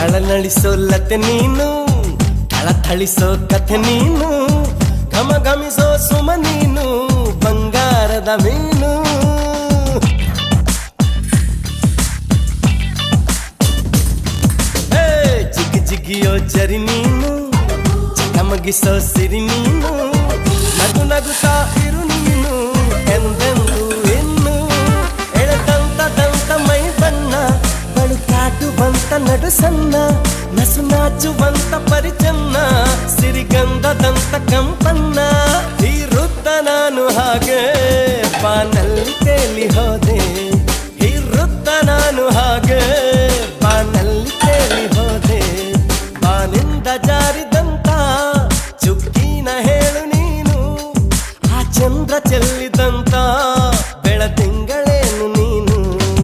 ಥಳನಳಿಸೋ ಲತೆ ನೀನು, ಥಳಿಸೋ ಕಥೆ ನೀನು, ಘಮ ಘಮಿಸೋ ಸುಮ ನೀನು, ಬಂಗಾರದ ಮೀನು. ಜಿಗಿ ಜಿಗಿಯೋ ಜರಿ ನೀನು, ಚಕಮಗಿಸೋ ಸಿರಿ ನೀನು, ನಗು ನಗುತ್ತಾ ಇರು ನೀನು ಎಂದೆಂದು ಇನ್ನು. ಎಳೆದಂತ ದಂತ ಮೈ ಬಣ್ಣ, ಬಳುಕಾಟುವಂತ ನಡು ಸಣ್ಣ, ನಸು ನಾಚುವಂತ ಪರಿಚನ್ನ, ಸಿರಿಗಂಧದಂತ ಕಂಪನ್ನ. ಈ ವೃತ್ತ ನಾನು ಹಾಗೆ ಬಾನಲ್ಲಿ ತೇಲಿ ಹೋದ